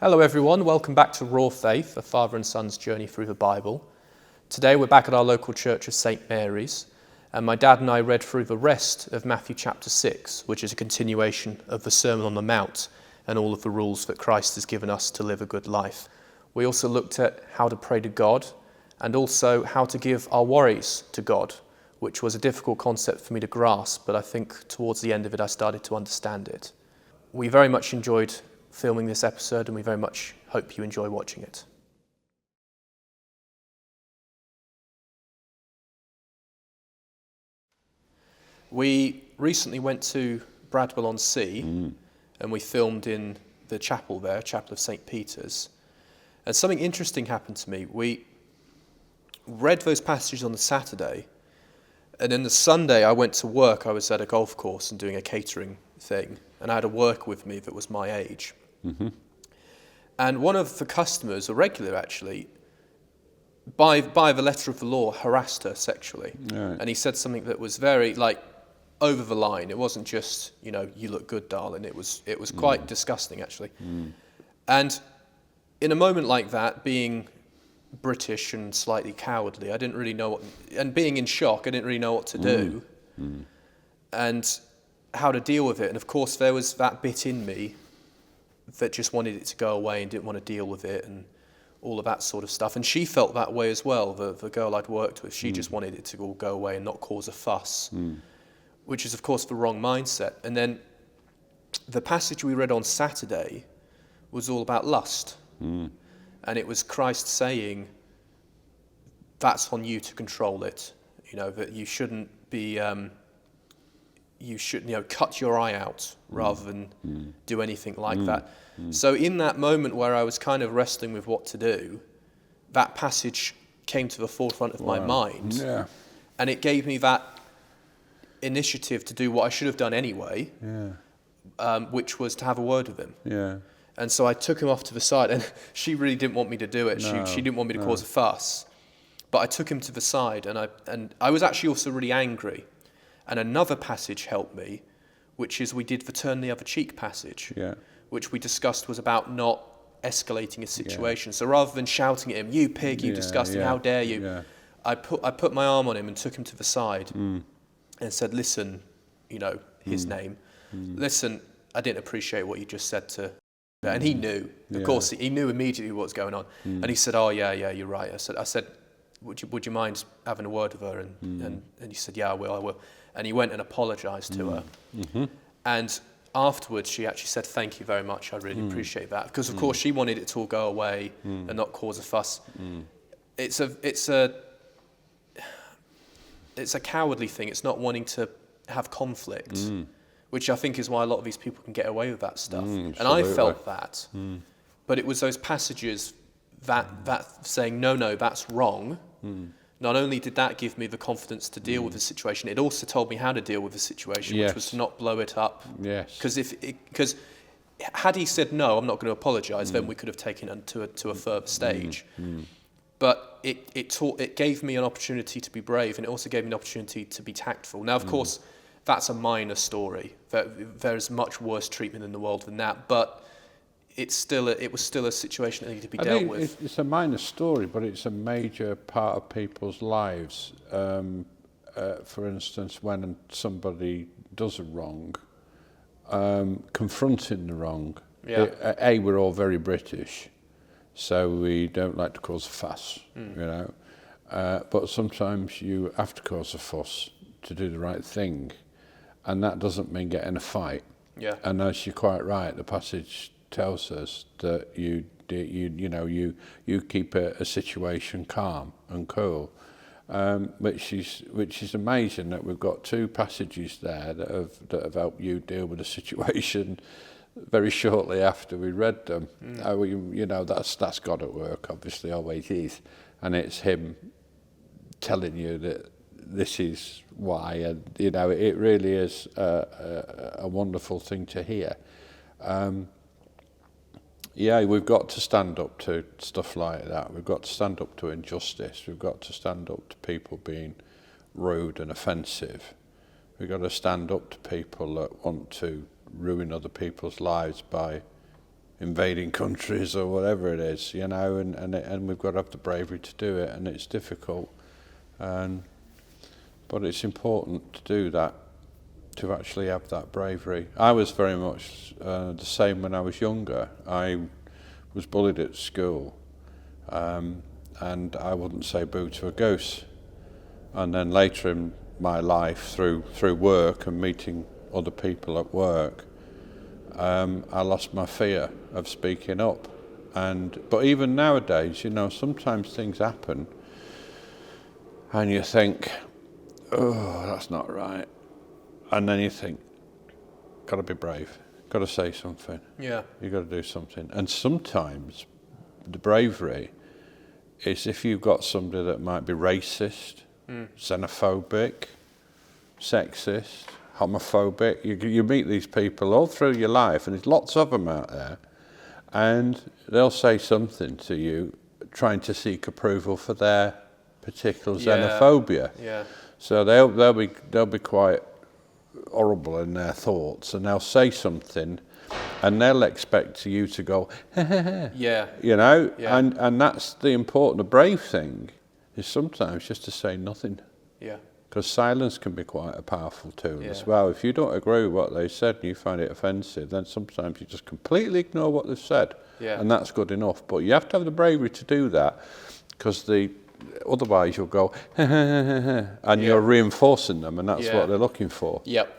Hello everyone, welcome back to Raw Faith, a father and son's journey through the Bible. Today we're back at our local church of St Mary's, and my dad and I read through the rest of Matthew chapter 6, which is a continuation of the Sermon on the Mount and all of the rules that Christ has given us to live a good life. We also looked at how to pray to God and also how to give our worries to God, which was a difficult concept for me to grasp, but I think towards the end of it I started to understand it. We very much enjoyed filming this episode, and we very much hope you enjoy watching it. We recently went to Bradwell-on-Sea, and we filmed in the chapel there, Chapel of St. Peter's. And something interesting happened to me. We read those passages on the Saturday, and then the Sunday I went to work. I was at a golf course and doing a catering thing, and I had a worker with me that was my age. Mm-hmm. And one of the customers, a regular actually, by the letter of the law, harassed her sexually. Right. And he said something that was very, over the line. It wasn't just, you look good, darling. It was quite disgusting, actually. And in a moment like that, being British and slightly cowardly, I didn't really know and being in shock, I didn't really know what to do and how to deal with it. And of course, there was that bit in me that just wanted it to go away and didn't want to deal with it and all of that sort of stuff. And she felt that way as well, the girl I'd worked with. She just wanted it to all go away and not cause a fuss, which is, of course, the wrong mindset. And then the passage we read on Saturday was all about lust. And it was Christ saying, that's on you to control it. That you shouldn't be... you should, cut your eye out rather than do anything like that. So in that moment where I was kind of wrestling with what to do, that passage came to the forefront of my mind. Yeah. And it gave me that initiative to do what I should have done anyway, which was to have a word with him. Yeah. And so I took him off to the side, and she really didn't want me to do it. No, she didn't want me to cause a fuss. But I took him to the side, and I was actually also really angry. And another passage helped me, which is we did the turn the other cheek passage, which we discussed was about not escalating a situation. So rather than shouting at him, you pig, you disgusting, how dare you, I put my arm on him and took him to the side and said, listen, his name, listen, I didn't appreciate what you just said to... And he knew, of course, he knew immediately what was going on. And he said, oh, yeah, you're right. I said, would you mind having a word with her? And he said, yeah, I will. And he went and apologised to her. Mm-hmm. And afterwards, she actually said, thank you very much. I really appreciate that. Because, of course, she wanted it to all go away and not cause a fuss. It's a cowardly thing. It's not wanting to have conflict, which I think is why a lot of these people can get away with that stuff. And I felt that. But it was those passages that saying, no, that's wrong. Not only did that give me the confidence to deal with the situation, it also told me how to deal with the situation, which was to not blow it up. Yes. Because had he said, no, I'm not going to apologise, then we could have taken it to a further stage. But it gave me an opportunity to be brave, and it also gave me an opportunity to be tactful. Now, of course, that's a minor story. There's much worse treatment in the world than that, but it was still a situation that needed to be dealt with. It's a minor story, but it's a major part of people's lives. For instance, when somebody does a wrong, confronting the wrong. Yeah. We're all very British, so we don't like to cause a fuss, But sometimes you have to cause a fuss to do the right thing, and that doesn't mean getting a fight. Yeah. And as you're quite right, the passage tells us that you keep a situation calm and cool, which is amazing that we've got two passages there that have helped you deal with the situation very shortly after we read them. That's God at work, obviously, always is, and it's Him telling you that this is why, and it really is a wonderful thing to hear. We've got to stand up to stuff like that. We've got to stand up to injustice. We've got to stand up to people being rude and offensive. We've got to stand up to people that want to ruin other people's lives by invading countries or whatever it is, you know, and we've got to have the bravery to do it, and it's difficult, but it's important to do that, to actually have that bravery. I was very much the same when I was younger. I was bullied at school, and I wouldn't say boo to a goose. And then later in my life, through work and meeting other people at work, I lost my fear of speaking up. But even nowadays, you know, sometimes things happen and you think, oh, that's not right. And then you think, got to be brave, got to say something. Yeah. You got to do something. And sometimes the bravery is if you've got somebody that might be racist, xenophobic, sexist, homophobic. You meet these people all through your life, and there's lots of them out there, and they'll say something to you trying to seek approval for their particular xenophobia. Yeah. So they'll be quite horrible in their thoughts, and they'll say something, and they'll expect you to go, Yeah. you know, Yeah. and that's the important, the brave thing is sometimes just to say nothing, Yeah. because silence can be quite a powerful tool Yeah. as well. If you don't agree with what they said and you find it offensive, then sometimes you just completely ignore what they've said, Yeah. and that's good enough. But you have to have the bravery to do that, because otherwise you'll go, and you're reinforcing them, and that's what they're looking for. Yep.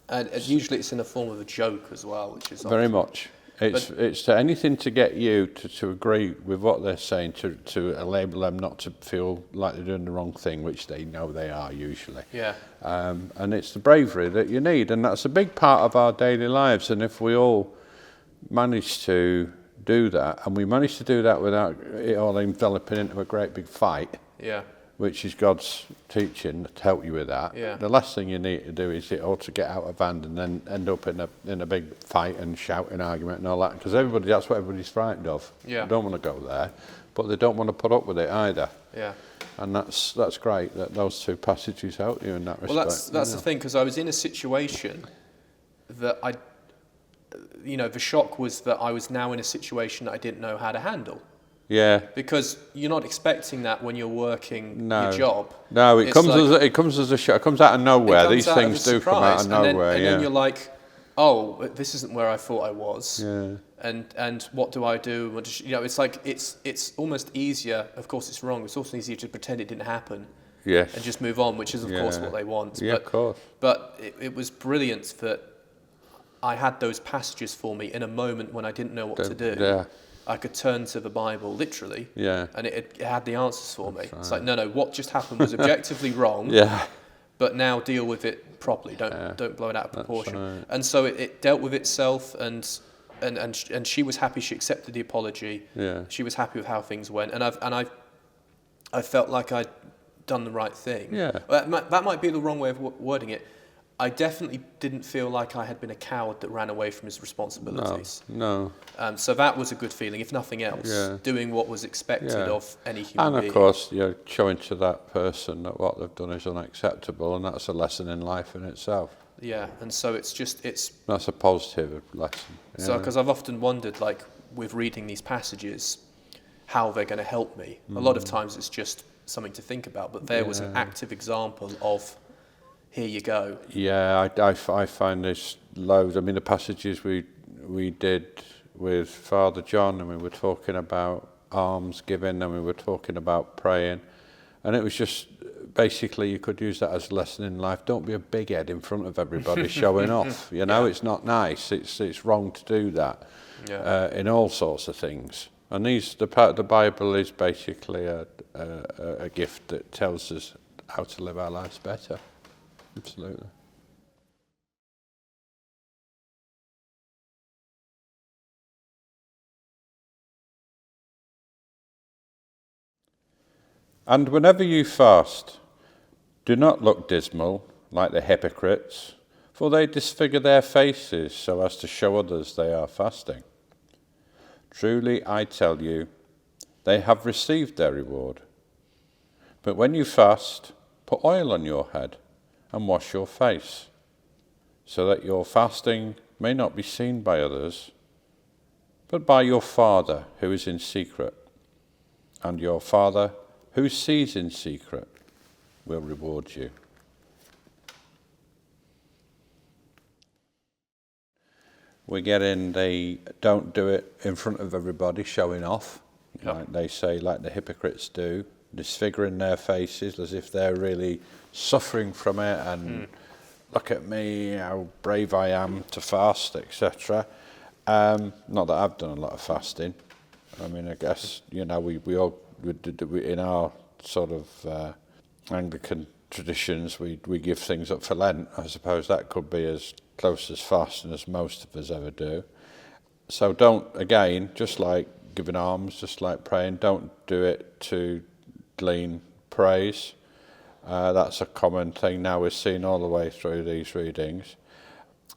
And usually it's in the form of a joke as well, which is Very much. It's to anything to get you to agree with what they're saying, to enable them not to feel like they're doing the wrong thing, which they know they are usually. Yeah. And it's the bravery that you need, and that's a big part of our daily lives. And if we all manage to do that, and we manage to do that without it all enveloping into a great big fight, Yeah. which is God's teaching to help you with that. Yeah. The last thing you need to do is it all to get out of hand and then end up in a big fight and shouting argument and all that, because that's what everybody's frightened of. Yeah. They don't want to go there, but they don't want to put up with it either. Yeah. And that's great that those two passages help you in that respect. Well, that's the thing, because I was in a situation that the shock was that I was now in a situation that I didn't know how to handle. Yeah. Because you're not expecting that when you're working your job. No, it comes as a shock. It comes out of nowhere. These things do come out of nowhere. And then you're like, oh, this isn't where I thought I was. Yeah. And what do I do? It's like it's almost easier. Of course, it's wrong. It's also easier to pretend it didn't happen. Yes. And just move on, which is of course what they want. Yeah, of course. But it was brilliant that I had those passages for me in a moment when I didn't know what to do. Yeah. I could turn to the Bible, literally, and it had the answers for me. It's like, no, what just happened was objectively wrong, but now deal with it properly. Don't blow it out of proportion. Right. And so it dealt with itself, and she was happy. She accepted the apology. Yeah. She was happy with how things went, and I felt like I'd done the right thing. Yeah. That might be the wrong way of wording it. I definitely didn't feel like I had been a coward that ran away from his responsibilities. No. So that was a good feeling, if nothing else, doing what was expected of any human being. And of course, you're showing to that person that what they've done is unacceptable, and that's a lesson in life in itself. Yeah, and so it's that's a positive lesson. Yeah. So, because I've often wondered, like, with reading these passages, how they're going to help me. A lot of times it's just something to think about, but there was an active example of, here you go. Yeah, I find this loads. I mean, the passages we did with Father John, and we were talking about alms giving, and we were talking about praying, and it was just basically you could use that as a lesson in life. Don't be a big head in front of everybody showing off. You know, it's not nice. It's wrong to do that in all sorts of things. And the Bible is basically a gift that tells us how to live our lives better. Absolutely. And whenever you fast, do not look dismal like the hypocrites, for they disfigure their faces so as to show others they are fasting. Truly, I tell you, they have received their reward. But when you fast, put oil on your head and wash your face, so that your fasting may not be seen by others, but by your Father who is in secret. And your Father who sees in secret will reward you. We get in the don't do it in front of everybody, showing off, like they say, like the hypocrites do, disfiguring their faces as if they're really suffering from it, and look at me, how brave I am to fast, etc. Not that I've done a lot of fasting. I mean, I guess, we all, in our sort of Anglican traditions, we give things up for Lent. I suppose that could be as close as fasting as most of us ever do. So don't, again, just like giving alms, just like praying, don't do it to glean praise. That's a common thing now we're seeing all the way through these readings.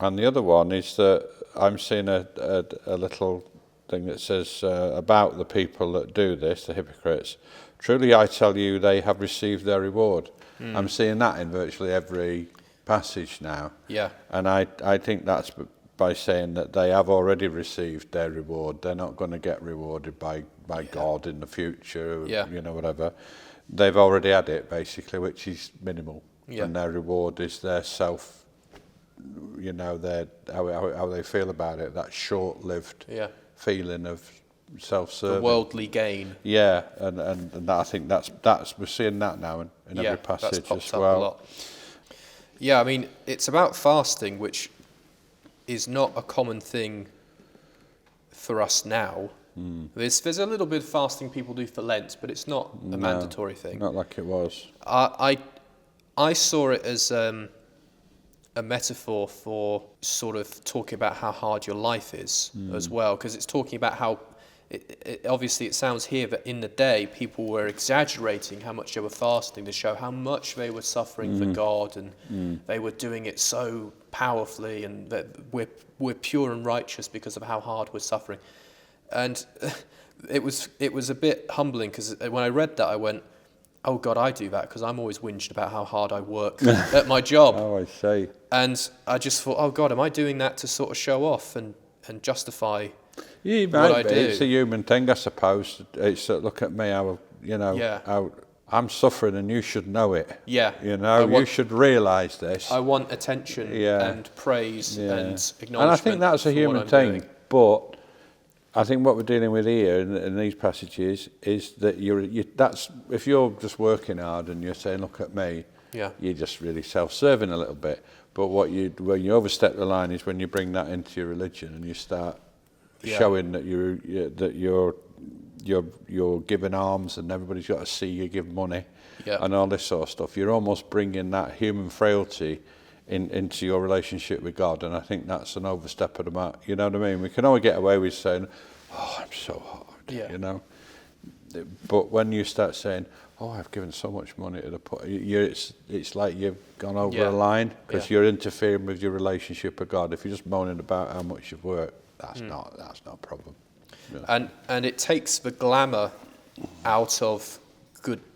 And the other one is that I'm seeing a little thing that says about the people that do this, the hypocrites, truly I tell you they have received their reward. I'm seeing that in virtually every passage now. Yeah. And I think that's by saying that they have already received their reward. They're not going to get rewarded by God in the future, whatever. They've already had it, basically, which is minimal. Yeah. And their reward is their self, their how they feel about it, that short-lived feeling of self-serving. The worldly gain. Yeah, and that, I think that's we're seeing that now in every passage as well. A lot. Yeah, I mean, it's about fasting, which is not a common thing for us now. There's a little bit of fasting people do for Lent, but it's not a mandatory thing. Not like it was. I saw it as a metaphor for sort of talking about how hard your life is as well, because it's talking about how obviously it sounds here that in the day people were exaggerating how much they were fasting to show how much they were suffering for God, and they were doing it so powerfully, and that we're pure and righteous because of how hard we're suffering. And it was a bit humbling, because when I read that I went, oh God, I do that because I'm always whinged about how hard I work at my job. Oh, I see. And I just thought, oh God, am I doing that to sort of show off and justify what I do? It's a human thing, I suppose. It's look at me, how I'm suffering, and you should know it. Yeah. You should realise this. I want attention and praise and acknowledgement. And I think that's a human thing. But I think what we're dealing with here in these passages is that that's if you're just working hard and you're saying, look at me, you're just really self-serving a little bit. But when you overstep the line is when you bring that into your religion and you start showing that you're giving alms and everybody's got to see you give money and all this sort of stuff. You're almost bringing that human frailty into your relationship with God, and I think that's an overstep of the mark. You know what I mean? We can only get away with saying, "Oh, I'm so hard," But when you start saying, "Oh, I've given so much money to the poor," it's like you've gone over a line, because you're interfering with your relationship with God. If you're just moaning about how much you've worked, that's not a problem. Yeah. And it takes the glamour out of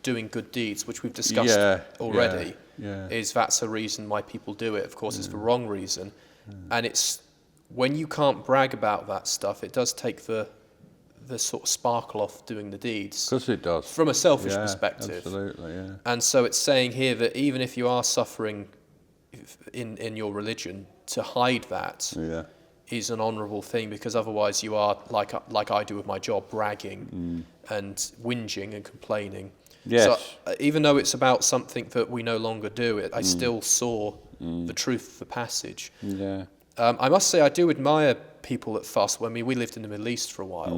doing good deeds, which we've discussed already. That's a reason why people do it. Of course, it's the wrong reason, and it's when you can't brag about that stuff, it does take the sort of sparkle off doing the deeds. Because it does, from a selfish perspective. Absolutely, yeah. And so it's saying here that even if you are suffering in your religion, to hide that is an honourable thing, because otherwise you are like I do with my job, bragging and whinging and complaining. Yes. So even though it's about something that we no longer do, I still saw the truth of the passage. Yeah. I must say I do admire people that fast. I mean, we lived in the Middle East for a while,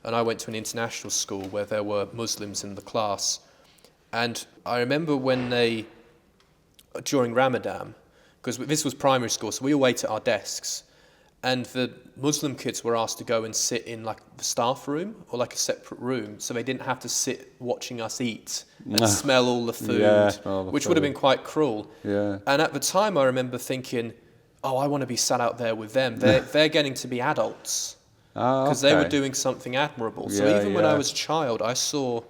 and I went to an international school where there were Muslims in the class. And I remember when during Ramadan, because this was primary school, so we all ate at our desks, and the Muslim kids were asked to go and sit in like the staff room or like a separate room, so they didn't have to sit watching us eat and smell all the food, which would have been quite cruel. Yeah. And at the time I remember thinking, oh, I want to be sat out there with them. They're getting to be adults, because they were doing something admirable. So even when I was a child, I saw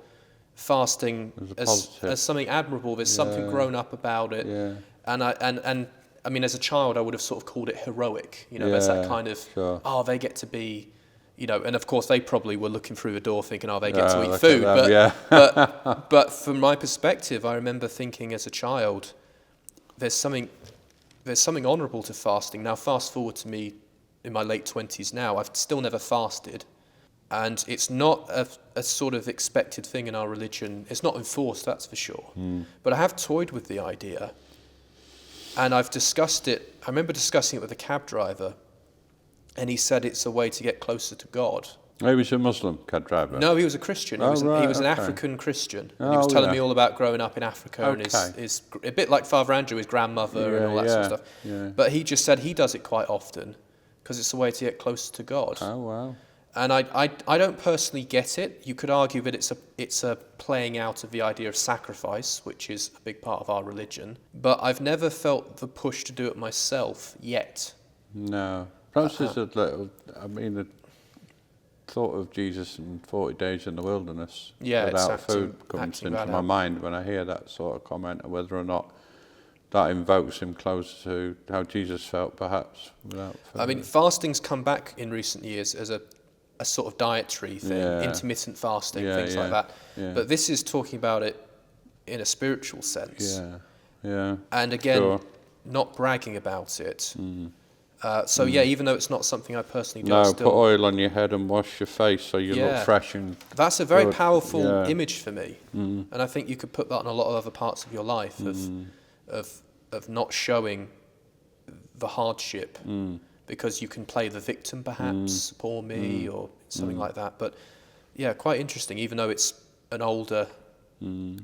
fasting as something admirable. There's something grown up about it. Yeah. And I mean, as a child, I would have sort of called it heroic. There's that kind of, they get to be, and of course they probably were looking through the door thinking, oh, they get to eat look food. at them, yeah. But from my perspective, I remember thinking as a child, there's something honourable to fasting. Now, fast forward to me in my late 20s now, I've still never fasted. And it's not a sort of expected thing in our religion. It's not enforced, that's for sure. But I have toyed with the idea. And I've discussed it. I remember discussing it with a cab driver. And he said it's a way to get closer to God. He was a Muslim cab driver? No, he was a Christian. He was an African Christian. And he was telling me all about growing up in Africa and his a bit like Father Andrew, his grandmother and all that sort of stuff. Yeah. But he just said he does it quite often because it's a way to get closer to God. Oh, wow. And I don't personally get it. You could argue that it's a playing out of the idea of sacrifice, which is a big part of our religion. But I've never felt the push to do it myself yet. No. Perhaps there's a little, the thought of Jesus in 40 days in the wilderness without food comes into my mind when I hear that sort of comment, and whether or not that invokes him closer to how Jesus felt, perhaps, without food. Fasting's come back in recent years as a sort of dietary thing, intermittent fasting, things like that. Yeah. But this is talking about it in a spiritual sense. Yeah. And again, not bragging about it. Even though it's not something I personally do, put oil on your head and wash your face so you look fresh and that's a very powerful image for me. And I think you could put that on a lot of other parts of your life of not showing the hardship because you can play the victim, perhaps, poor me, or something like that. But quite interesting. Even though it's an older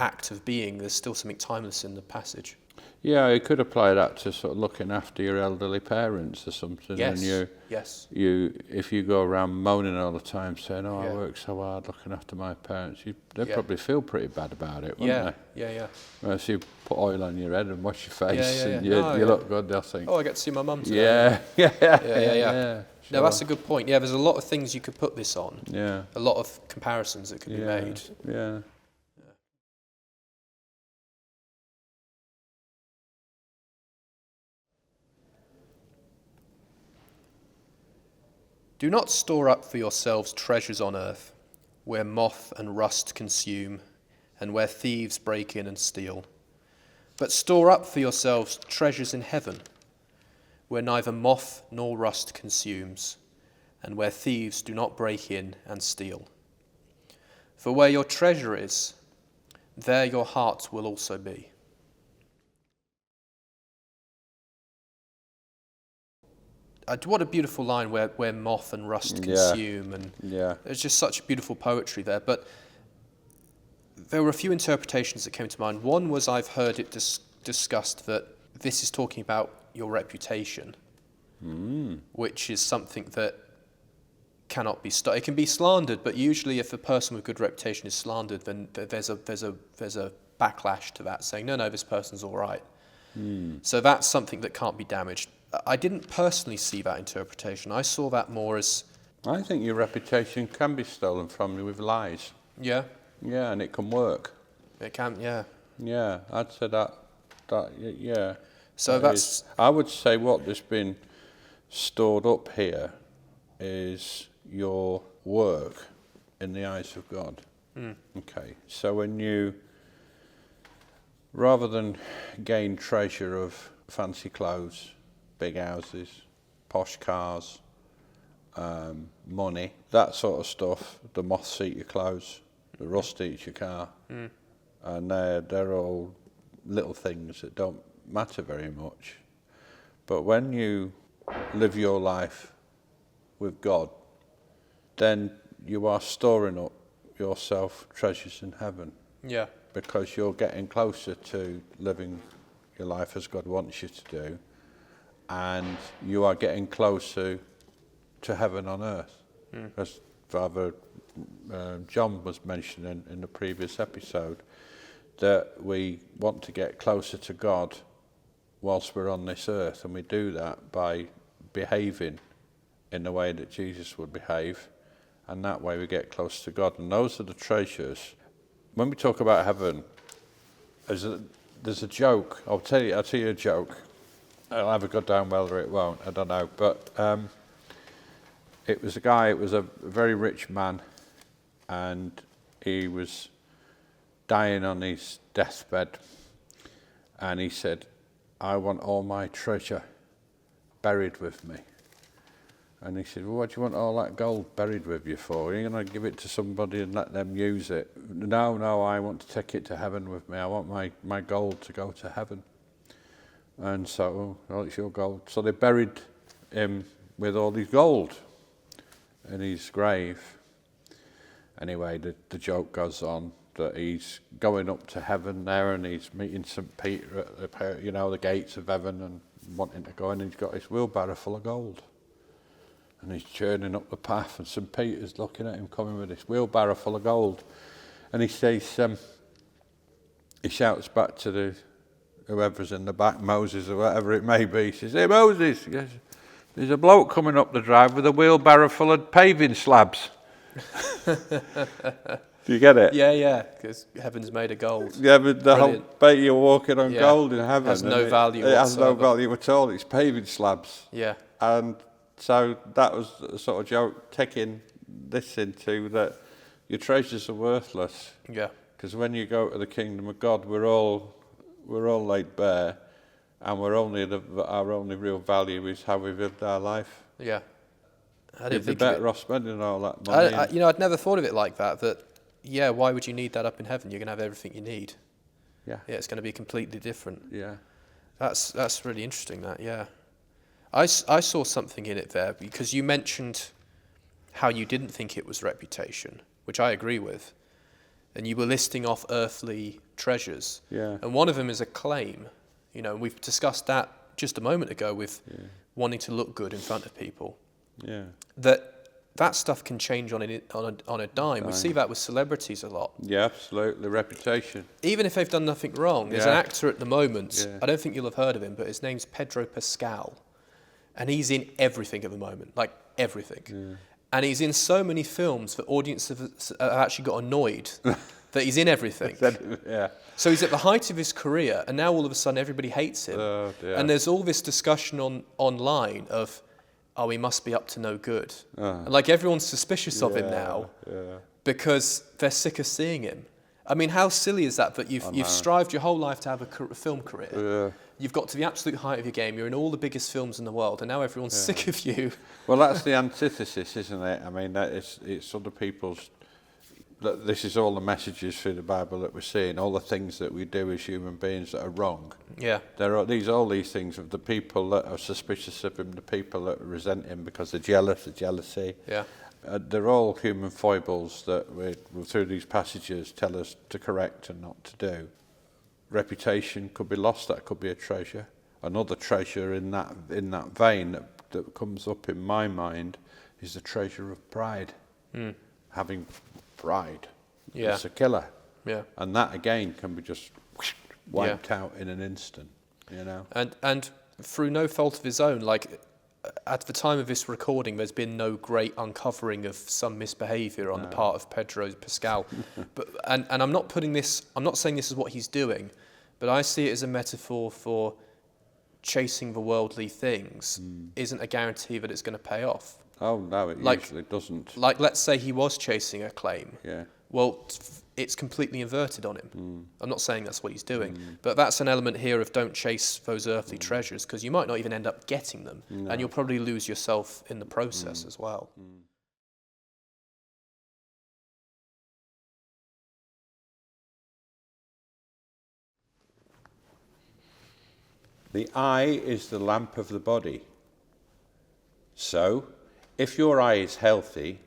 act of being, there's still something timeless in the passage. Yeah, you could apply that to sort of looking after your elderly parents or something. Yes. And if you go around moaning all the time, saying, I work so hard looking after my parents, they'd probably feel pretty bad about it, wouldn't they? Yeah. Whereas you put oil on your head and wash your face and you look good, they'll think. Oh, I get to see my mum today. Yeah. No, that's a good point. Yeah, there's a lot of things you could put this on. Yeah. A lot of comparisons that could be made. Yeah. Do not store up for yourselves treasures on earth, where moth and rust consume, and where thieves break in and steal. But store up for yourselves treasures in heaven, where neither moth nor rust consumes, and where thieves do not break in and steal. For where your treasure is, there your heart will also be. What a beautiful line, where moth and rust consume, and there's just such beautiful poetry there. But there were a few interpretations that came to mind. One was I've heard it discussed that this is talking about your reputation, which is something that cannot be it can be slandered, but usually if a person with good reputation is slandered, then there's a backlash to that, saying no, this person's all right. So that's something that can't be damaged. I didn't personally see that interpretation. I saw that more as... I think your reputation can be stolen from you with lies. Yeah? Yeah, and it can work. It can, yeah. Yeah, I'd say that yeah. So that's... I would say what has been stored up here is your work in the eyes of God. Okay, so when you, rather than gain treasure of fancy clothes, big houses, posh cars, money, that sort of stuff, the moths eat your clothes, the rust eats your car, and they're all little things that don't matter very much. But when you live your life with God, then you are storing up yourself treasures in heaven. Yeah. Because you're getting closer to living your life as God wants you to do, and you are getting closer to heaven on earth. As Father John was mentioning in the previous episode, that we want to get closer to God whilst we're on this earth, and we do that by behaving in the way that Jesus would behave, and that way we get close to God. And those are the treasures. When we talk about heaven, there's a joke. I'll tell you a joke. It'll either go down well or it won't, I don't know. But it was a guy, it was a very rich man, and he was dying on his deathbed, and he said, I want all my treasure buried with me. And he said, well, what do you want all that gold buried with you for? Are you going to give it to somebody and let them use it? No, I want to take it to heaven with me. I want my gold to go to heaven. And so, well, it's your gold. So they buried him with all his gold in his grave. Anyway, the joke goes on that he's going up to heaven there, and he's meeting St. Peter at the gates of heaven and wanting to go in, and he's got his wheelbarrow full of gold. And he's churning up the path, and St. Peter's looking at him coming with this wheelbarrow full of gold. And he says, he shouts back to whoever's in the back, Moses or whatever it may be. He says, hey Moses, there's a bloke coming up the drive with a wheelbarrow full of paving slabs. Do you get it? Yeah, because heaven's made of gold. Yeah, but the whole bait you're walking on gold in heaven. Has no value It has no value at all. It's paving slabs. Yeah. And so that was a sort of joke, taking this into that your treasures are worthless. Yeah. Because when you go to the kingdom of God, we're all laid bare, and our only real value is how we've lived our life. Yeah. You'd be better off spending all that money. I'd never thought of it like that. Yeah, why would you need that up in heaven? You're going to have everything you need. Yeah. Yeah, it's going to be completely different. Yeah. That's really interesting, that, yeah. I saw something in it there, because you mentioned how you didn't think it was reputation, which I agree with. And you were listing off earthly treasures. Yeah. And one of them is acclaim. We've discussed that just a moment ago with wanting to look good in front of people. Yeah. That stuff can change on a dime. We see that with celebrities a lot. Yeah, absolutely. Reputation. Even if they've done nothing wrong. There's an actor at the moment, I don't think you'll have heard of him, but his name's Pedro Pascal. And he's in everything at the moment, like everything. Yeah. And he's in so many films that audiences have actually got annoyed that he's in everything. Yeah. So he's at the height of his career, and now all of a sudden everybody hates him. Oh, dear. And there's all this discussion online of, he must be up to no good. And like everyone's suspicious of him now because they're sick of seeing him. I mean, how silly is that? That you've strived your whole life to have a film career. Yeah. You've got to the absolute height of your game. You're in all the biggest films in the world, and now everyone's sick of you. Well, that's the antithesis, isn't it? I mean, it's other people's. This is all the messages through the Bible that we're seeing. All the things that we do as human beings that are wrong. Yeah. There are all these things of the people that are suspicious of him, the people that resent him because they're jealous, the jealousy. Yeah. They're all human foibles that we through these passages tell us to correct and not to do. Reputation could be lost. That could be a treasure. Another treasure in that vein that comes up in my mind is the treasure of pride. Having pride. Yeah. It's a killer. Yeah. And that again can be just wiped out in an instant. And through no fault of his own, like at the time of this recording, there's been no great uncovering of some misbehaviour on the part of Pedro Pascal. But and I'm not saying this is what he's doing, but I see it as a metaphor for chasing the worldly things isn't a guarantee that it's going to pay off. Oh no, it usually doesn't. Like, let's say he was chasing acclaim. Yeah. Well, it's completely inverted on him. I'm not saying that's what he's doing, but that's an element here of don't chase those earthly treasures, because you might not even end up getting them, and you'll probably lose yourself in the process as well. The eye is the lamp of the body. So, if your eye is healthy,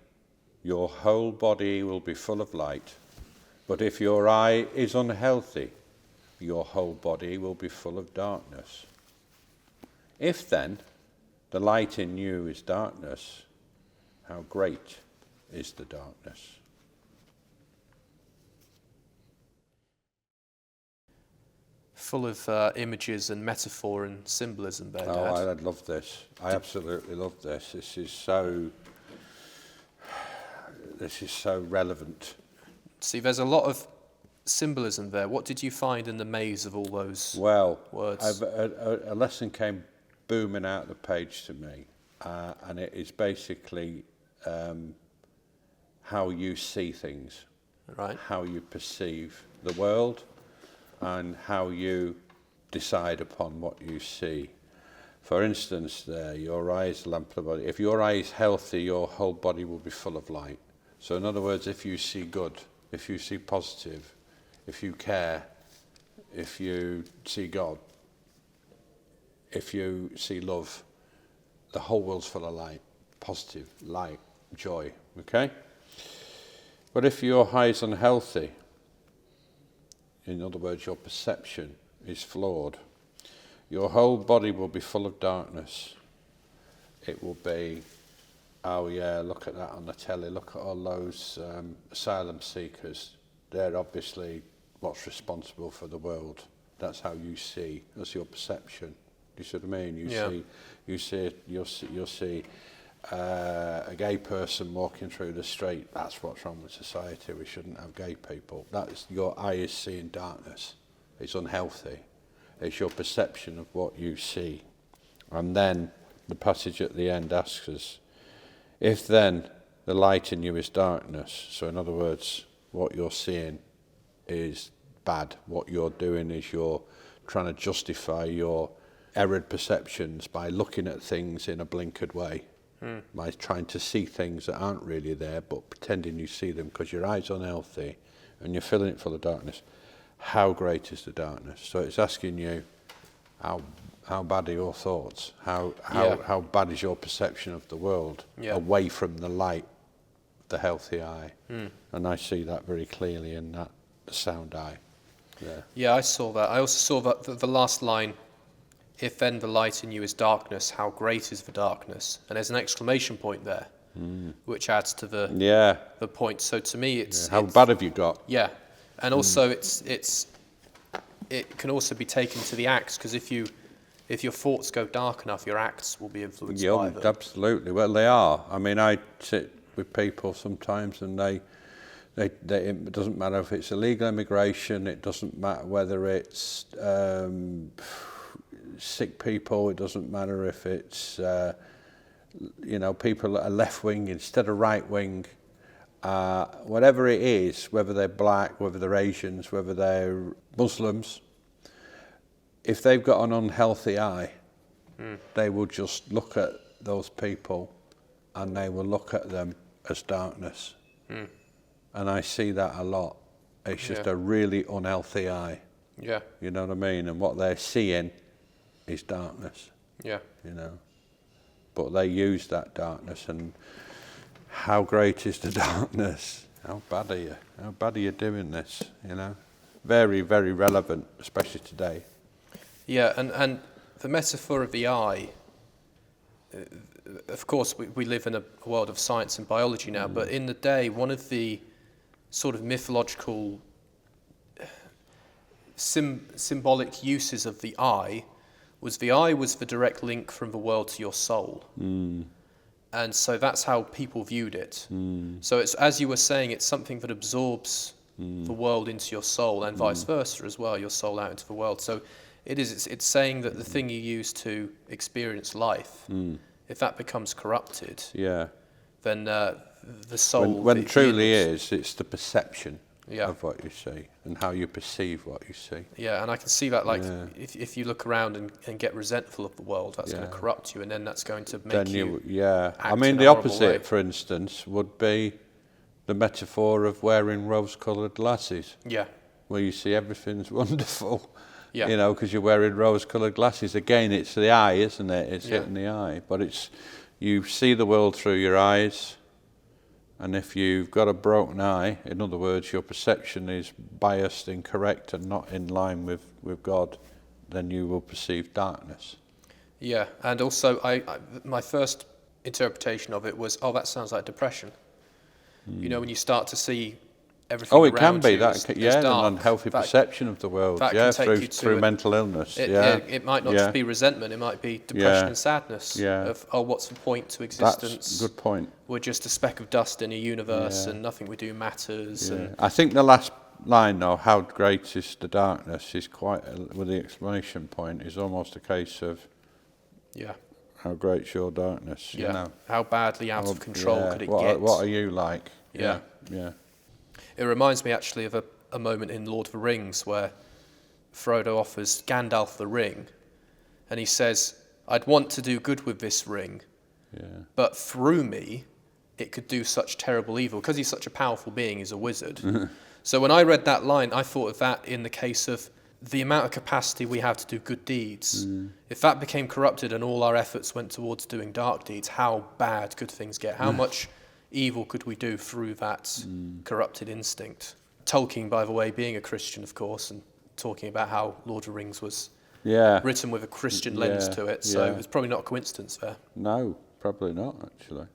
your whole body will be full of light. But if your eye is unhealthy, your whole body will be full of darkness. If then the light in you is darkness, how great is the darkness? Full of images and metaphor and symbolism there, Dad. Oh, I love this. I absolutely love this. This is so relevant. See, there's a lot of symbolism there. What did you find in the maze of all those words? A lesson came booming out of the page to me, and it is basically how you see things, Right. how you perceive the world, and how you decide upon what you see. For instance, your eye is the lamp of the body. If your eye is healthy, your whole body will be full of light. So in other words, if you see good, if you see positive, if you care, if you see God, if you see love, the whole world's full of light, positive, light, joy, okay? But if your eye is unhealthy, in other words, your perception is flawed, your whole body will be full of darkness. It will be, oh yeah, look at that on the telly, look at all those asylum seekers. They're obviously what's responsible for the world. That's how you see, that's your perception. You see what I mean? You'll see a gay person walking through the street. That's what's wrong with society. We shouldn't have gay people. That is, your eye is seeing darkness. It's unhealthy. It's your perception of what you see. And then the passage at the end asks us, if then the light in you is darkness, so in other words, what you're seeing is bad. What you're doing is you're trying to justify your errored perceptions by looking at things in a blinkered way, by trying to see things that aren't really there, but pretending you see them because your eye's unhealthy and you're filling it full of darkness. How great is the darkness? So it's asking you, how bad are your thoughts? How bad is your perception of the world away from the light, the healthy eye? And I see that very clearly in that the sound eye. Yeah, I saw that. I also saw that the last line, if then the light in you is darkness, how great is the darkness? And there's an exclamation point there, which adds to the point. So to me, how bad have you got? Yeah, and also it can also be taken to the acts, because if your thoughts go dark enough, your acts will be influenced by them. Absolutely. Well, they are. I mean, I sit with people sometimes, and they it doesn't matter if it's illegal immigration. It doesn't matter whether it's sick people. It doesn't matter if it's people that are left wing instead of right wing. Whatever it is, whether they're black, whether they're Asians, whether they're Muslims, if they've got an unhealthy eye, they will just look at those people and they will look at them as darkness. And I see that a lot. It's just a really unhealthy eye. Yeah. You know what I mean? And what they're seeing is darkness. Yeah. You know. But they use that darkness, and how great is the darkness? How bad are you? How bad are you doing this? You know? Very, very relevant, especially today. Yeah, and the metaphor of the eye, of course, we live in a world of science and biology now, but in the day, one of the sort of mythological symbolic uses of the eye was the direct link from the world to your soul. And so that's how people viewed it. So it's, as you were saying, it's something that absorbs the world into your soul, and vice versa as well, your soul out into the world. So it's saying that the thing you use to experience life, if that becomes corrupted, then the soul... When it truly is, it's the perception of what you see and how you perceive what you see. Yeah, and I can see that, like, if you look around and get resentful of the world, that's going to corrupt you, and then that's going to make you act I mean, in a the horrible opposite, way. for instance, would be the metaphor of wearing rose-coloured glasses. Yeah. Where you see everything's wonderful. Yeah. You know, because you're wearing rose-coloured glasses. Again, it's the eye, isn't it? It's hitting the eye. But it's, you see the world through your eyes. And if you've got a broken eye, in other words, your perception is biased, incorrect, and not in line with God, then you will perceive darkness. Yeah, and also my first interpretation of it was, that sounds like depression. You know, when you start to see everything around you. Oh, it can be is an dark, unhealthy perception of the world. Through mental illness. It might not just be resentment, it might be depression and sadness. Of, what's the point to existence? That's a good point. We're just a speck of dust in a universe, and nothing we do matters. And I think the last line, though, how great is the darkness, is quite, with the exclamation point, is almost a case of how great's your darkness, you know. How badly out of control could it get? What are you like? Yeah. It reminds me actually of a moment in Lord of the Rings where Frodo offers Gandalf the ring, and he says, I'd want to do good with this ring, but through me, it could do such terrible evil. Because he's such a powerful being, he's a wizard. So when I read that line, I thought of that in the case of the amount of capacity we have to do good deeds. If that became corrupted and all our efforts went towards doing dark deeds, how bad could things get? How much evil could we do through that corrupted instinct? Tolkien, by the way, being a Christian, of course, and talking about how Lord of the Rings was written with a Christian lens to it, so it's probably not a coincidence there. No, probably not, actually.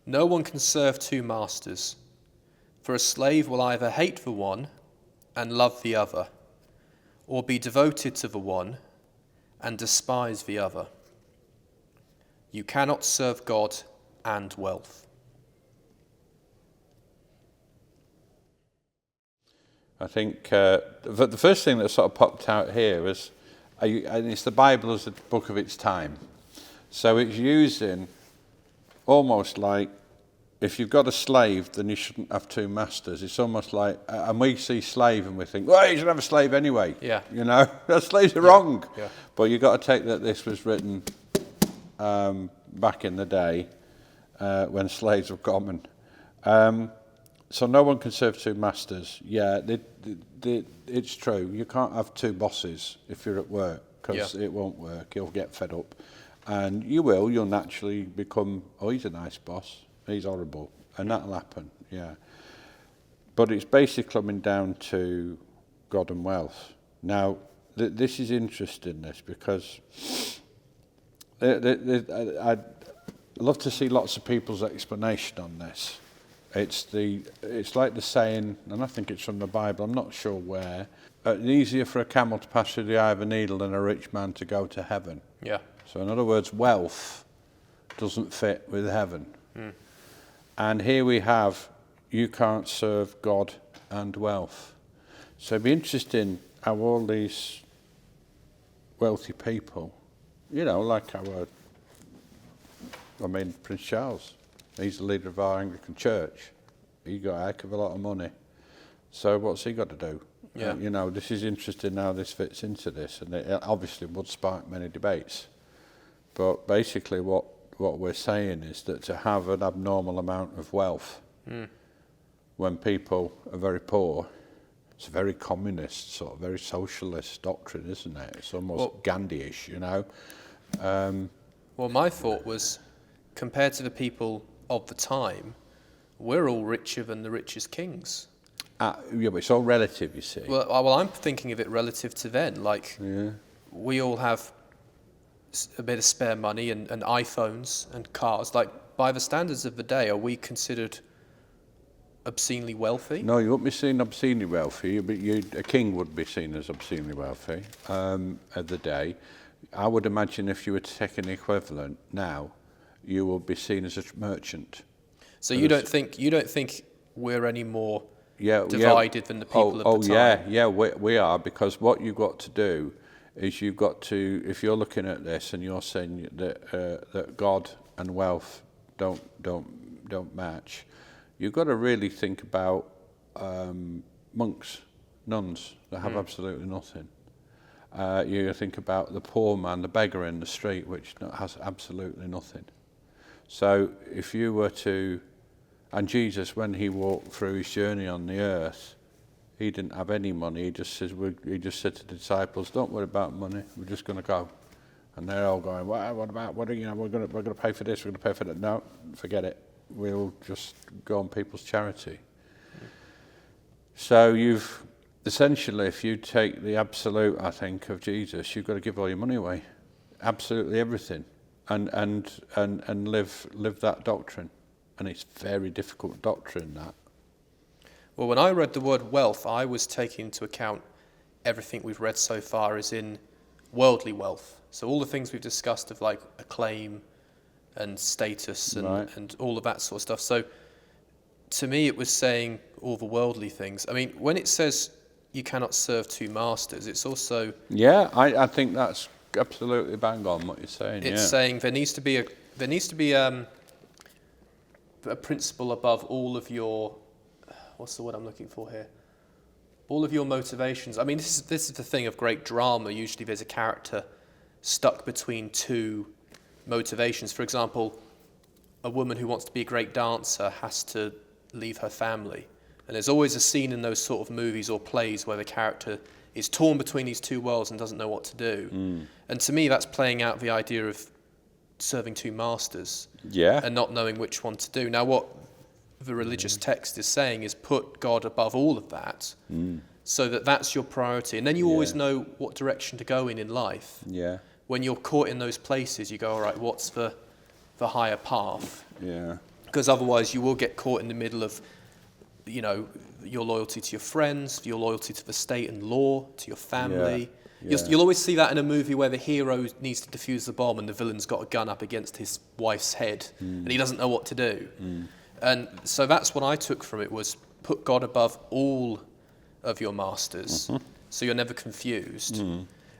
No one can serve two masters, for a slave will either hate the one and love the other, or be devoted to the one and despise the other. You cannot serve God and wealth. I think the first thing that sort of popped out here was, and it's the Bible as a book of its time. So it's using almost like, if you've got a slave, then you shouldn't have two masters. It's almost like, and we see slave and we think, well, you should have a slave anyway. Yeah. You know, slaves are wrong. Yeah. But you've got to take that this was written back in the day when slaves were common. So no one can serve two masters. Yeah, it's true. You can't have two bosses if you're at work, because it won't work. You'll get fed up. And you'll naturally become, oh, he's a nice boss. He's horrible. And that'll happen, yeah. But it's basically coming down to God and wealth. Now, this is interesting, because I'd love to see lots of people's explanation on this. It's like the saying, and I think it's from the Bible, I'm not sure where, it's easier for a camel to pass through the eye of a needle than a rich man to go to heaven. Yeah. So in other words, wealth doesn't fit with heaven. And here we have, you can't serve God and wealth. So it'd be interesting how all these wealthy people, you know, like Prince Charles, he's the leader of our Anglican church. He got a heck of a lot of money. So what's he got to do? Yeah. You know, this is interesting how this fits into this, and it obviously would spark many debates. But basically what we're saying is that to have an abnormal amount of wealth when people are very poor, it's a very communist, sort of very socialist doctrine, isn't it? It's almost Gandhi-ish, you know. Well, my thought was, compared to the people of the time, we're all richer than the richest kings. Yeah, but it's all relative, you see. Well, I'm thinking of it relative to then. Like, we all have a bit of spare money and iPhones and cars. Like, by the standards of the day, are we considered obscenely wealthy? No, you wouldn't be seen obscenely wealthy, but a king would be seen as obscenely wealthy of the day. I would imagine if you were to take an equivalent now, you will be seen as a merchant. So you don't think we're any more divided than the people of the time? Yeah, we are, because what you've got to do is you've got to, if you're looking at this and you're saying that God and wealth don't match, you've got to really think about monks, nuns that have absolutely nothing. You think about the poor man, the beggar in the street, which has absolutely nothing. So if you were to, and Jesus, when he walked through his journey on the earth, he didn't have any money. He just said to the disciples, "Don't worry about money. We're just going to go." And they're all going, "What about? We're going to pay for this. We're going to pay for that." No, forget it. We'll just go on people's charity. So you've essentially, if you take the absolute, I think, of Jesus, you've got to give all your money away, absolutely everything, and live that doctrine. And it's very difficult doctrine, that. Well, when I read the word wealth, I was taking into account everything we've read so far is in worldly wealth. So all the things we've discussed of like acclaim and status and all of that sort of stuff. So to me, it was saying all the worldly things. I mean, when it says you cannot serve two masters, it's also Yeah, I think that's absolutely bang on what you're saying. it's saying there needs to be a principle above all of your, what's the word I'm looking for here? All of your motivations. I mean, this is the thing of great drama. Usually, there's a character stuck between two motivations. For example, a woman who wants to be a great dancer has to leave her family. And there's always a scene in those sort of movies or plays where the character is torn between these two worlds and doesn't know what to do. And to me, that's playing out the idea of serving two masters and not knowing which one to do. Now, what the religious text is saying is put God above all of that so that that's your priority. And then you always know what direction to go in life. Yeah. When you're caught in those places, you go, all right, what's the higher path? Yeah. Because otherwise you will get caught in the middle of, you know, your loyalty to your friends, your loyalty to the state and law, to your family. Yeah. You'll always see that in a movie where the hero needs to defuse the bomb and the villain's got a gun up against his wife's head and he doesn't know what to do. And so that's what I took from it, was put God above all of your masters so you're never confused.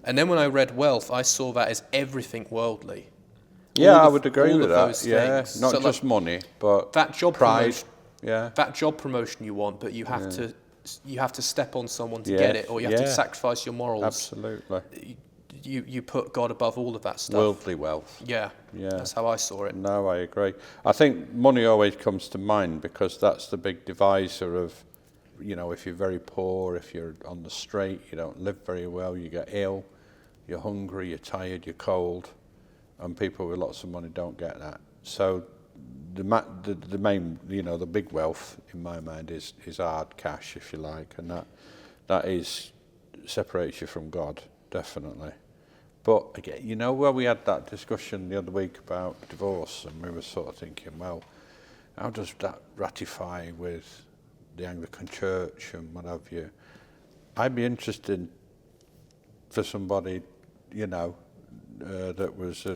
And then when I read wealth, I saw that as everything worldly. Yeah, I would agree with that. Those Yeah, things. not So, just money, but that job pride. promotion, Yeah. that job promotion you want, but you have to step on someone to get it, or you have to sacrifice your morals. Absolutely. You put God above all of that stuff. Worldly wealth. Yeah, that's how I saw it. No, I agree. I think money always comes to mind because that's the big divisor of, you know, if you're very poor, if you're on the street, you don't live very well, you get ill, you're hungry, you're tired, you're cold, and people with lots of money don't get that. So the main, you know, the big wealth in my mind is hard cash, if you like, and that is separates you from God, definitely. But again, you know, where we had that discussion the other week about divorce, and we were sort of thinking, well, how does that ratify with the Anglican Church and what have you? I'd be interested for somebody, you know, that was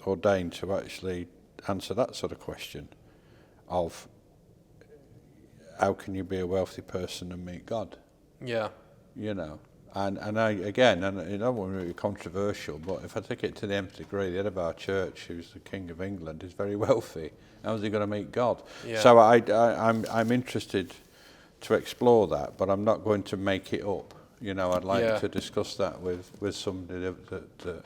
ordained to actually answer that sort of question of how can you be a wealthy person and meet God? Yeah. You know, and I again, and I don't want to be controversial, but if I take it to the nth degree, the head of our church, who's the King of England, is very wealthy. How's he going to meet God? Yeah. So I'm interested to explore that, but I'm not going to make it up. You know, I'd like to discuss that with somebody that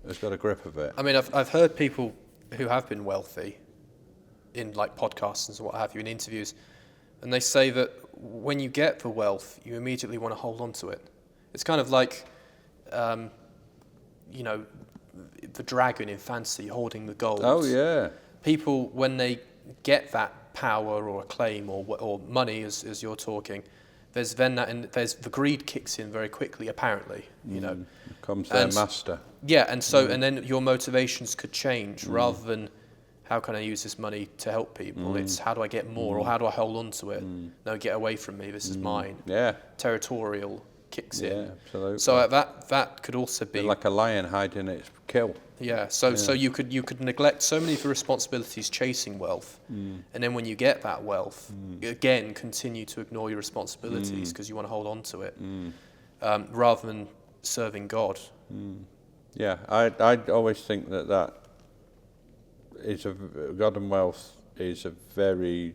has got a grip of it. I mean, I've heard people who have been wealthy in like podcasts and what have you, in interviews, and they say that when you get the wealth, you immediately want to hold on to it. It's kind of like, you know, the dragon in fantasy holding the gold. Oh yeah. People, when they get that power or acclaim or money, as you're talking, there's then that, and there's the greed kicks in very quickly. Apparently, you know, Comes their master. Yeah, and so and then your motivations could change rather than how can I use this money to help people. It's how do I get more or how do I hold on to it? No, get away from me. This is mine. Yeah. Territorial kicks in. Yeah, absolutely. So that could also be like a lion hiding its kill. Yeah. So you could neglect so many of the responsibilities chasing wealth, and then when you get that wealth, again continue to ignore your responsibilities because you want to hold on to it, rather than serving God. Yeah, I always think that is God and wealth is a very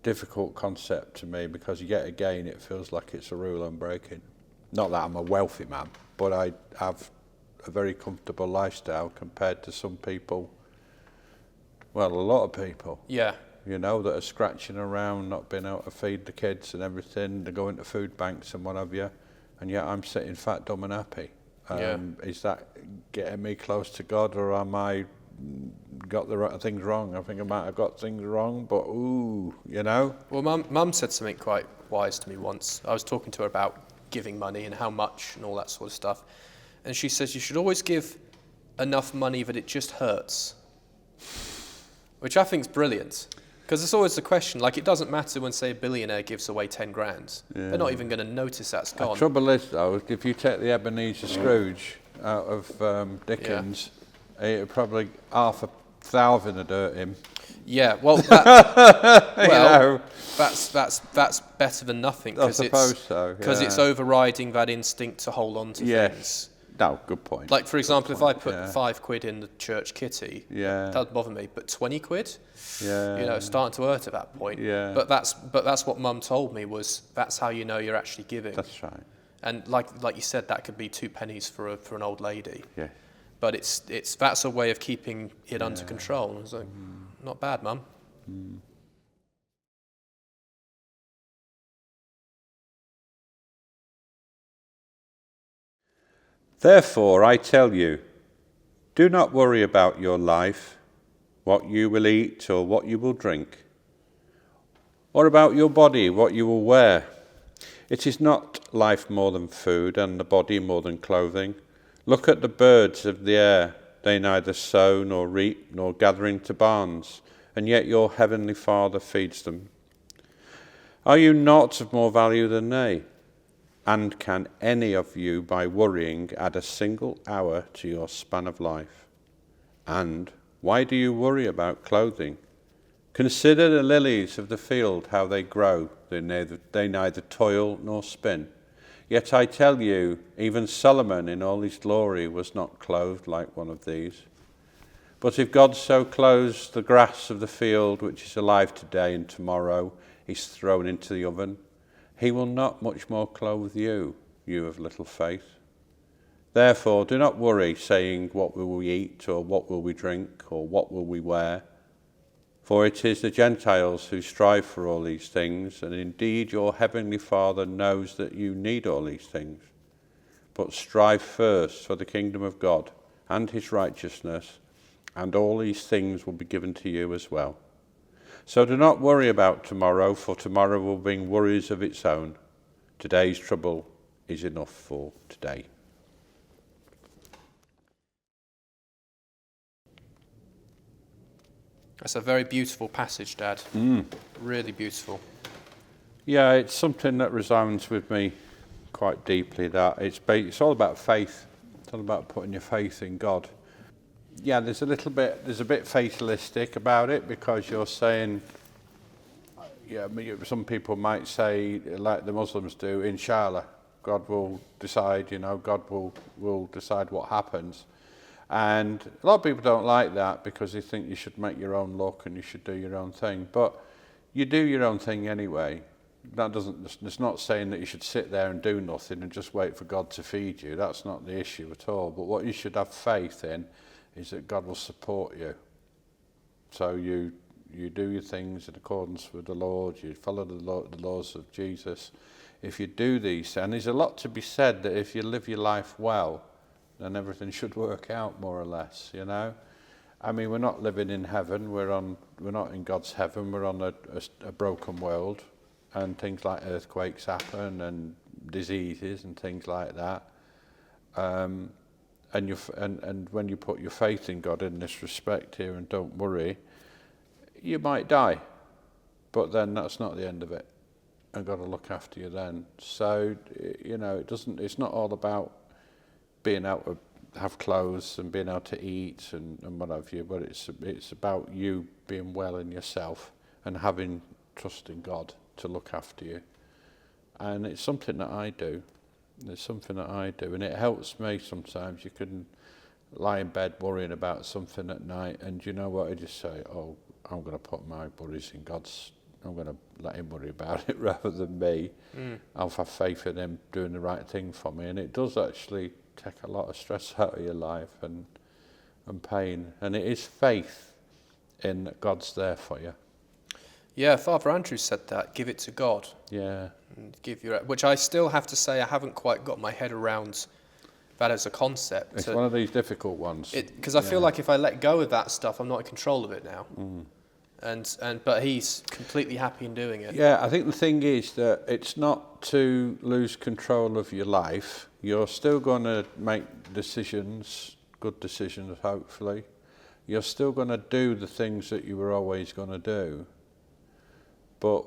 difficult concept to me because yet again it feels like it's a rule I'm breaking. Not that I'm a wealthy man, but I have a very comfortable lifestyle compared to some people, well, a lot of people. Yeah. You know, that are scratching around, not being able to feed the kids and everything. They're going to food banks and what have you, and yet I'm sitting fat, dumb and happy. Is that getting me close to God, or am I got the right things wrong? I think I might have got things wrong, but ooh, you know. Well, Mum said something quite wise to me once. I was talking to her about giving money and how much and all that sort of stuff, and she says you should always give enough money that it just hurts, which I think is brilliant. Because it's always the question, like it doesn't matter when, say, a billionaire gives away 10 grand. Yeah. They're not even going to notice that's gone. The trouble is, though, if you take the Ebenezer Scrooge out of Dickens, it probably 500,000 would hurt him. Yeah, well, You well, know, that's better than nothing I suppose so. because it's Yeah. overriding that instinct to hold on to Yes. things. No, good point. Like, for example, if I put yeah. £5 in the church kitty, Yeah. that doesn't bother me. But £20, Yeah. you know, it's starting to hurt at that point. Yeah. But that's what Mum told me, was that's how you know you're actually giving. That's right. And like you said, that could be 2 pennies for an old lady. Yeah. But that's a way of keeping it under control. And it's like, not bad, Mum. Therefore, I tell you, do not worry about your life, what you will eat or what you will drink, or about your body, what you will wear. It is not life more than food, and the body more than clothing. Look at the birds of the air. They neither sow nor reap nor gather into barns, and yet your heavenly Father feeds them. Are you not of more value than they? And can any of you, by worrying, add a single hour to your span of life? And why do you worry about clothing? Consider the lilies of the field, how they grow. They neither toil nor spin. Yet I tell you, even Solomon in all his glory was not clothed like one of these. But if God so clothes the grass of the field, which is alive today and tomorrow is thrown into the oven, he will not much more clothe you, you of little faith. Therefore, do not worry, saying, what will we eat, or what will we drink, or what will we wear? For it is the Gentiles who strive for all these things, and indeed your heavenly Father knows that you need all these things. But strive first for the kingdom of God and his righteousness, and all these things will be given to you as well. So do not worry about tomorrow, for tomorrow will bring worries of its own. Today's trouble is enough for today. That's a very beautiful passage, Dad. Really beautiful. Yeah, it's something that resounds with me quite deeply, that it's all about faith. It's all about putting your faith in God. Yeah, there's a bit fatalistic about it, because you're saying, yeah, some people might say, like the Muslims do, inshallah, God will decide, God will decide what happens. And a lot of people don't like that, because they think you should make your own luck and you should do your own thing. But you do your own thing anyway. It's not saying that you should sit there and do nothing and just wait for God to feed you. That's not the issue at all. But what you should have faith in is that God will support you. So you do your things in accordance with the Lord, you follow the laws of Jesus. If you do these, and there's a lot to be said that if you live your life well, then everything should work out more or less, I mean, we're not living in heaven, we're not in God's heaven, we're on a broken world, and things like earthquakes happen and diseases and things like that. And when you put your faith in God in this respect here and don't worry, you might die, but then that's not the end of it, and God will look after you then. So it's not all about being able to have clothes and being able to eat and what have you, but it's about you being well in yourself and having trust in God to look after you. And it's something that I do. And it helps me sometimes. You can lie in bed worrying about something at night, and you know what, I just say, oh, I'm going to put my worries in God's, I'm going to let him worry about it rather than me. I'll have faith in him doing the right thing for me, and it does actually take a lot of stress out of your life and pain. And it is faith in that God's there for you. Yeah, Father Andrew said that, give it to God. Yeah. And which I still have to say I haven't quite got my head around that as a concept. It's one of these difficult ones. Because I feel like if I let go of that stuff, I'm not in control of it now. But he's completely happy in doing it. Yeah, I think the thing is that it's not to lose control of your life. You're still going to make decisions, good decisions, hopefully. You're still going to do the things that you were always going to do. But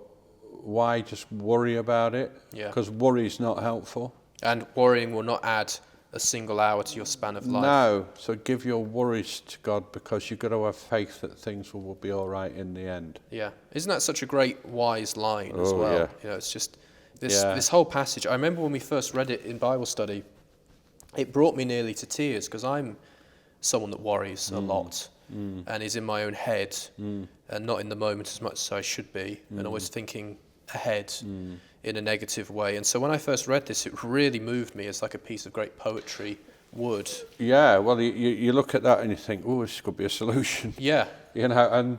why just worry about it? Yeah. Because worry is not helpful. And worrying will not add a single hour to your span of life. No, so give your worries to God, because you've got to have faith that things will be all right in the end. Yeah. Isn't that such a great, wise line as Oh, well? yeah. You know, it's just this Yeah. this whole passage. I remember when we first read it in Bible study, it brought me nearly to tears, because I'm someone that worries a lot and is in my own head and not in the moment as much as I should be, and always thinking ahead in a negative way. And so when I first read this, it really moved me as like a piece of great poetry would. Yeah, well, you look at that and you think, oh, this could be a solution. Yeah. You know, and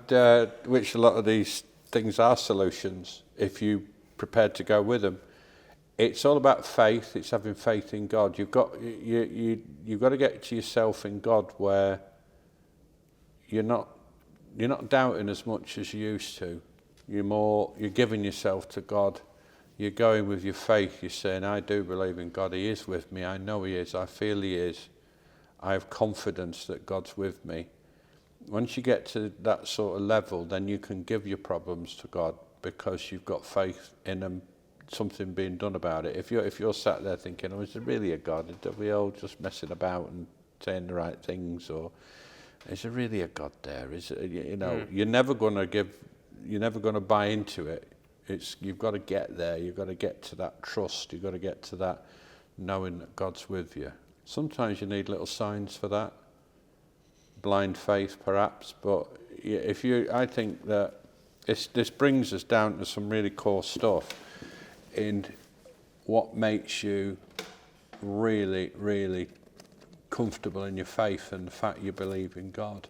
which a lot of these things are solutions if you prepared to go with them. It's all about faith. It's having faith in God. You've got to get to yourself in God where you're not doubting as much as you used to. You're giving yourself to God. You're going with your faith. You're saying, I do believe in God. He is with me. I know He is. I feel He is. I have confidence that God's with me. Once you get to that sort of level, then you can give your problems to God, because you've got faith in them, something being done about it. If you're sat there thinking, oh, is there really a God? Are we all just messing about and saying the right things, or is there really a God there? Is it, you're never going to buy into it. You've got to get there. You've got to get to that trust. You've got to get to that knowing that God's with you. Sometimes you need little signs for that. Blind faith, perhaps, but I think that this brings us down to some really core stuff in what makes you really, really comfortable in your faith and the fact you believe in God,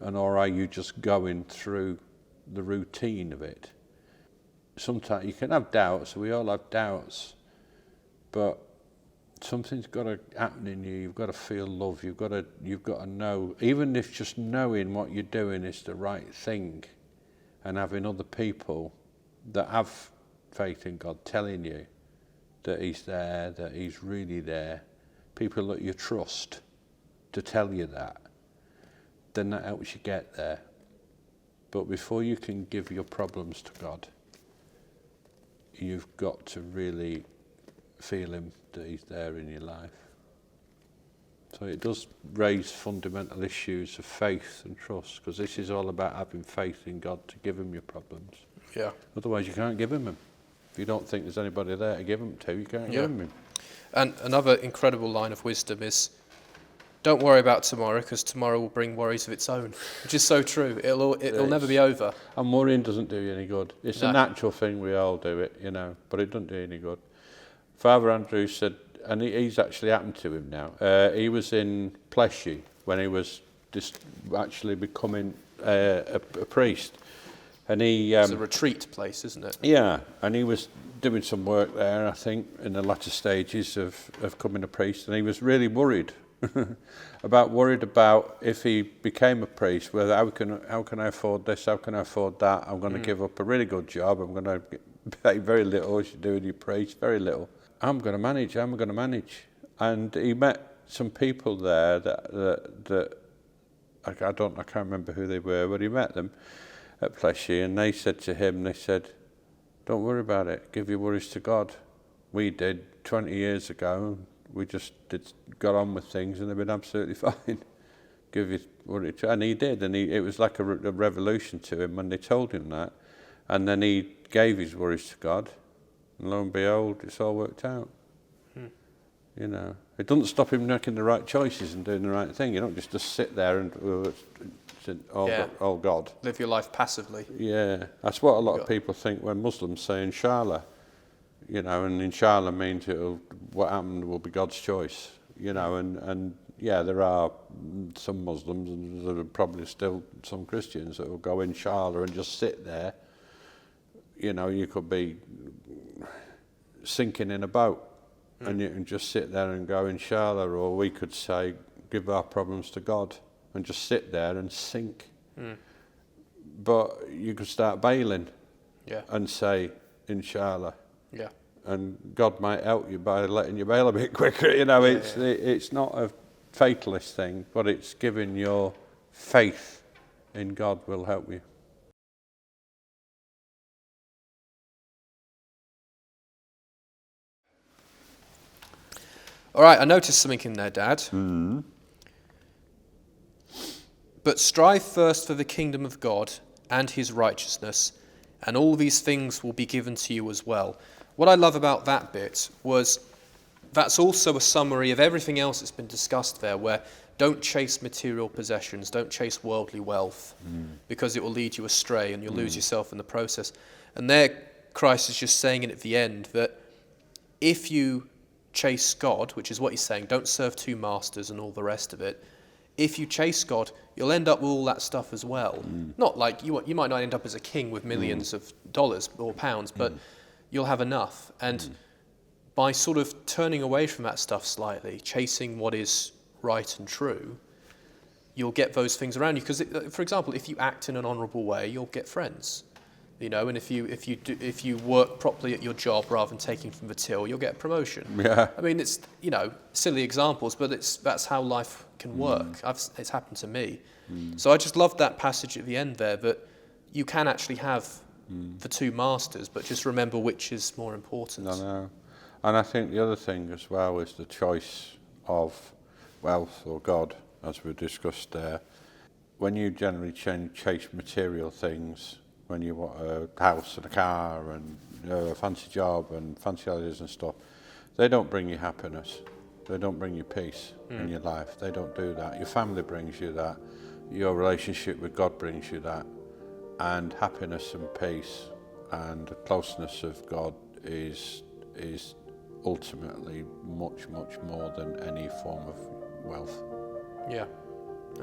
or are you just going through the routine of it? Sometimes you can have doubts. We all have doubts, but something's got to happen in you. You've got to feel love. You've got to know, even if just knowing what you're doing is the right thing, and having other people that have faith in God telling you that He's there, that He's really there, people that you trust to tell you that, then that helps you get there. But before you can give your problems to God, you've got to really feel Him, that He's there in your life. So it does raise fundamental issues of faith and trust, because this is all about having faith in God to give Him your problems. Yeah. Otherwise you can't give Him. If you don't think there's anybody there to give them to, you can't give them. And another incredible line of wisdom is, don't worry about tomorrow, because tomorrow will bring worries of its own, which is so true. It'll never be over. And worrying doesn't do you any good. It's No. a natural thing, we all do it, but it doesn't do you any good. Father Andrew said, and he's actually happened to him now, he was in Pleshy when he was just actually becoming a priest. And he It's a retreat place, isn't it? yeah, and he was doing some work there, I think, in the latter stages of becoming a priest, and he was really worried about if he became a priest, whether how can I afford this, how can I afford that? I'm going to give up a really good job. I'm going to pay very little as you do with your priest, very little. I'm going to manage. And he met some people there that I can't remember who they were, but he met them at Pleshy, and they said to him, don't worry about it, give your worries to God. We did 20 years ago, we just got on with things and they've been absolutely fine. Give your worry to, and he did, and it was like a revolution to him when they told him that, and then he gave his worries to God, and lo and behold, it's all worked out. It doesn't stop him making the right choices and doing the right thing. You don't just sit there and all God. Live your life passively. Yeah, that's what a lot of people think when Muslims say inshallah, and inshallah means what happened will be God's choice, and yeah, there are some Muslims, and there are probably still some Christians that will go inshallah and just sit there. You could be sinking in a boat, and you can just sit there and go inshallah, or we could say give our problems to God and just sit there and sink. But you could start bailing and say inshallah. Yeah. And God might help you by letting you bail a bit quicker. It's not a fatalist thing, but it's giving your faith in God will help you. All right, I noticed something in there, Dad. But strive first for the kingdom of God and his righteousness, and all these things will be given to you as well. What I love about that bit was that's also a summary of everything else that's been discussed there, where don't chase material possessions, don't chase worldly wealth, because it will lead you astray and you'll lose yourself in the process. And there, Christ is just saying it at the end that if you chase God, which is what he's saying, don't serve two masters and all the rest of it. If you chase God, you'll end up with all that stuff as well. Not like you might not end up as a king with millions of dollars or pounds, but you'll have enough. And by sort of turning away from that stuff slightly, chasing what is right and true, you'll get those things around you. Because, for example, if you act in an honourable way, you'll get friends. You know, and if you work properly at your job rather than taking from the till, you'll get a promotion. Yeah. I mean, it's, you know, silly examples, but that's how life can work. It's happened to me. So I just loved that passage at the end there, that you can actually have the two masters, but just remember which is more important. I know. And I think the other thing as well is the choice of wealth or God, as we discussed there. When you generally chase material things, when you want a house and a car and a fancy job and fancy holidays and stuff, they don't bring you happiness. They don't bring you peace in your life. They don't do that. Your family brings you that. Your relationship with God brings you that. And happiness and peace and the closeness of God is ultimately much, much more than any form of wealth. Yeah,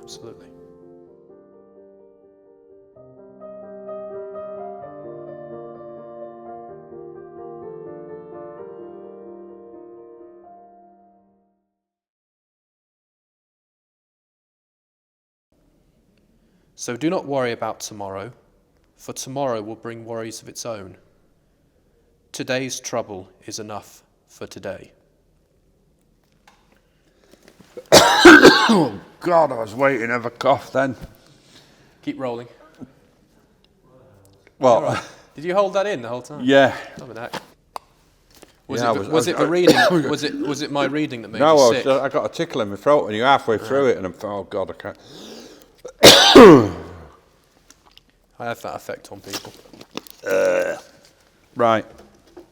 absolutely. So do not worry about tomorrow, for tomorrow will bring worries of its own. Today's trouble is enough for today. Oh God, I was waiting to have a cough then. Keep rolling. Well, Right. Did you hold that in the whole time? yeah. Stop with that. Was Yeah, it the reading? Was it my reading that made No, you sick? I got a tickle in my throat and you're halfway through it and I'm oh God, I can't. I have that effect on people. Right.